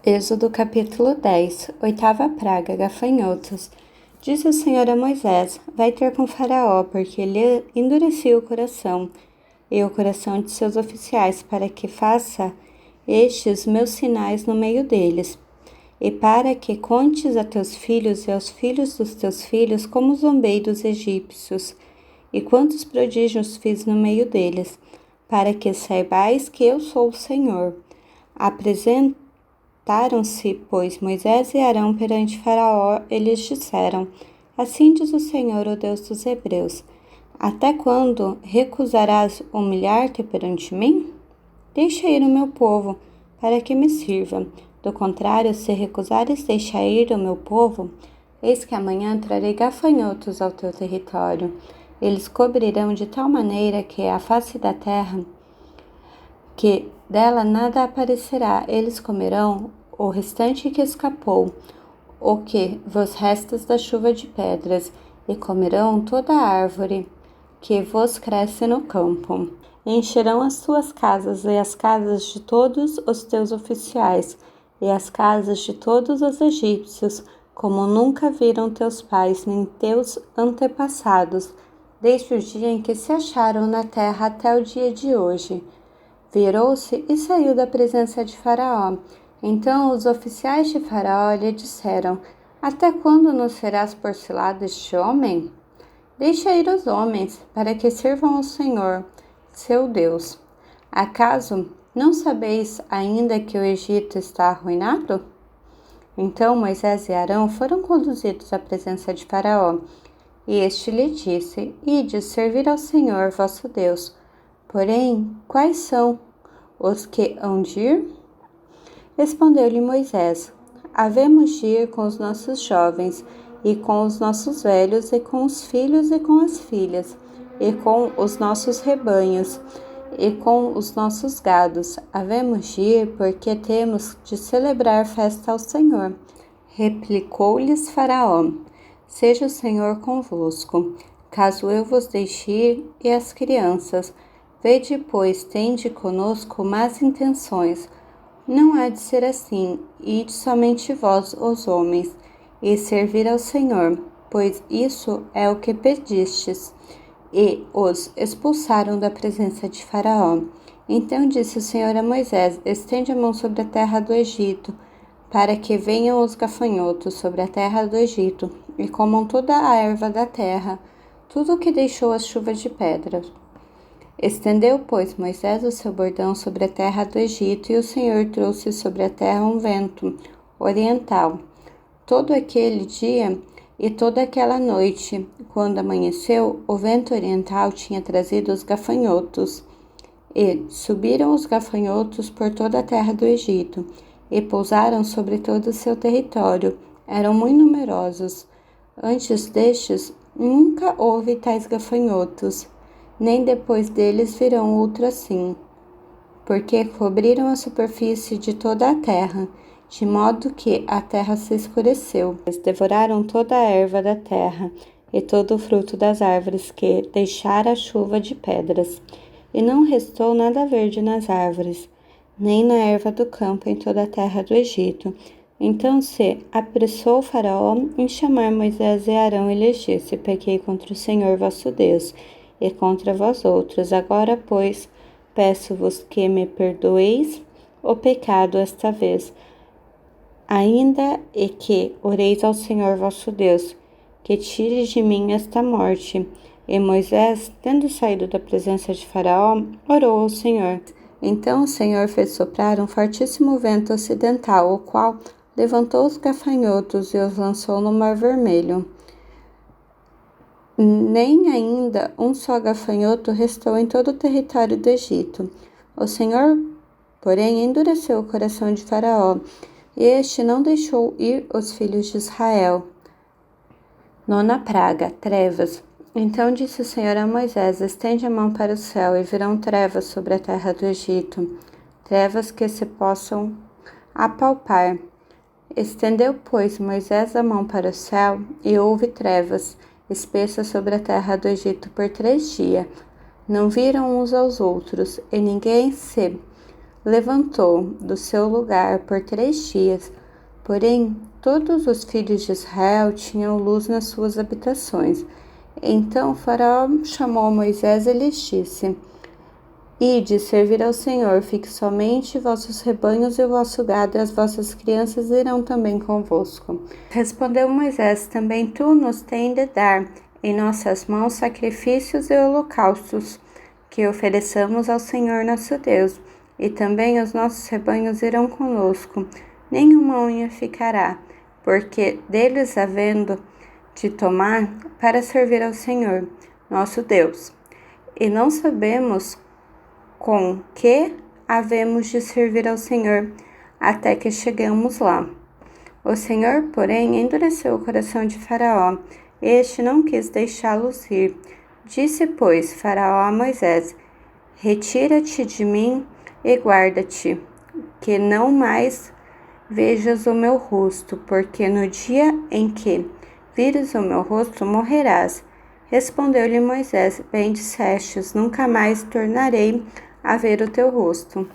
Êxodo capítulo 10. Oitava praga, gafanhotos. Disse o Senhor a Moisés: Vai ter com Faraó, porque ele endureceu o coração e o coração de seus oficiais, para que faça estes meus sinais no meio deles, e para que contes a teus filhos e aos filhos dos teus filhos como zombei dos egípcios, e quantos prodígios fiz no meio deles, para que saibais que eu sou o Senhor. Apresentaram-se, pois, Moisés e Arão perante Faraó, e lhes disseram: Assim diz o Senhor, o Deus dos Hebreus: Até quando recusarás humilhar-te perante mim? Deixa ir o meu povo, para que me sirva. Do contrário, se recusares deixar ir o meu povo, eis que amanhã trarei gafanhotos ao teu território. Eles cobrirão de tal maneira que a face da terra, que dela nada aparecerá. Eles comerão o restante que escapou, o que vos restas da chuva de pedras, e comerão toda a árvore que vos cresce no campo. Encherão as tuas casas e as casas de todos os teus oficiais, e as casas de todos os egípcios, como nunca viram teus pais nem teus antepassados, desde o dia em que se acharam na terra até o dia de hoje. Virou-se e saiu da presença de Faraó. Então os oficiais de Faraó lhe disseram: Até quando nos serás por cilado este homem? Deixa ir os homens, para que sirvam ao Senhor, seu Deus. Acaso não sabeis ainda que o Egito está arruinado? Então Moisés e Arão foram conduzidos à presença de Faraó, e este lhe disse: Ide servir ao Senhor vosso Deus. Porém, quais são os que hão de ir? Respondeu-lhe Moisés: Havemos de ir com os nossos jovens, e com os nossos velhos, e com os filhos e com as filhas, e com os nossos rebanhos, e com os nossos gados. Havemos de ir, porque temos de celebrar festa ao Senhor. Replicou-lhes Faraó: Seja o Senhor convosco, caso eu vos deixe ir, e as crianças. Vede, pois, tende conosco más intenções. Não há de ser assim, ide somente vós, os homens, e servir ao Senhor, pois isso é o que pedistes. E os expulsaram da presença de Faraó. Então disse o Senhor a Moisés: Estende a mão sobre a terra do Egito, para que venham os gafanhotos sobre a terra do Egito, e comam toda a erva da terra, tudo o que deixou as chuvas de pedras. Estendeu, pois, Moisés o seu bordão sobre a terra do Egito, e o Senhor trouxe sobre a terra um vento oriental. Todo aquele dia e toda aquela noite, quando amanheceu, o vento oriental tinha trazido os gafanhotos. E subiram os gafanhotos por toda a terra do Egito, e pousaram sobre todo o seu território. Eram muito numerosos. Antes destes, nunca houve tais gafanhotos, nem depois deles virão outro assim, porque cobriram a superfície de toda a terra, de modo que a terra se escureceu. Eles devoraram toda a erva da terra e todo o fruto das árvores que deixara a chuva de pedras, e não restou nada verde nas árvores, nem na erva do campo em toda a terra do Egito. Então se apressou Faraó em chamar Moisés e Arão e lhes disse: Pequei contra o Senhor vosso Deus e contra vós outros. Agora, pois, peço-vos que me perdoeis o pecado esta vez, ainda e que oreis ao Senhor vosso Deus, que tire de mim esta morte. E Moisés, tendo saído da presença de Faraó, orou ao Senhor. Então o Senhor fez soprar um fortíssimo vento ocidental, o qual levantou os gafanhotos e os lançou no Mar Vermelho. Nem ainda um só gafanhoto restou em todo o território do Egito. O Senhor, porém, endureceu o coração de Faraó, e este não deixou ir os filhos de Israel. Nona praga, trevas. Então disse o Senhor a Moisés: Estende a mão para o céu, e virão trevas sobre a terra do Egito, trevas que se possam apalpar. Estendeu, pois, Moisés a mão para o céu, e houve trevas espessas sobre a terra do Egito por 3 dias. Não viram uns aos outros, e ninguém se levantou do seu lugar por 3 dias. Porém, todos os filhos de Israel tinham luz nas suas habitações. Então Faraó chamou Moisés e lhes disse: Ide, servir ao Senhor, fique somente vossos rebanhos e o vosso gado, e as vossas crianças irão também convosco. Respondeu Moisés: Também tu nos tens de dar em nossas mãos sacrifícios e holocaustos, que ofereçamos ao Senhor nosso Deus, e também os nossos rebanhos irão conosco. Nenhuma unha ficará, porque deles havendo de tomar para servir ao Senhor, nosso Deus. E não sabemos com que havemos de servir ao Senhor até que chegamos lá. O Senhor, porém, endureceu o coração de Faraó. Este não quis deixá-los ir. Disse, pois, Faraó a Moisés: Retira-te de mim e guarda-te, que não mais vejas o meu rosto, porque no dia em que vires o meu rosto, morrerás. Respondeu-lhe Moisés: Bem dissestes, nunca mais tornarei a ver o teu rosto.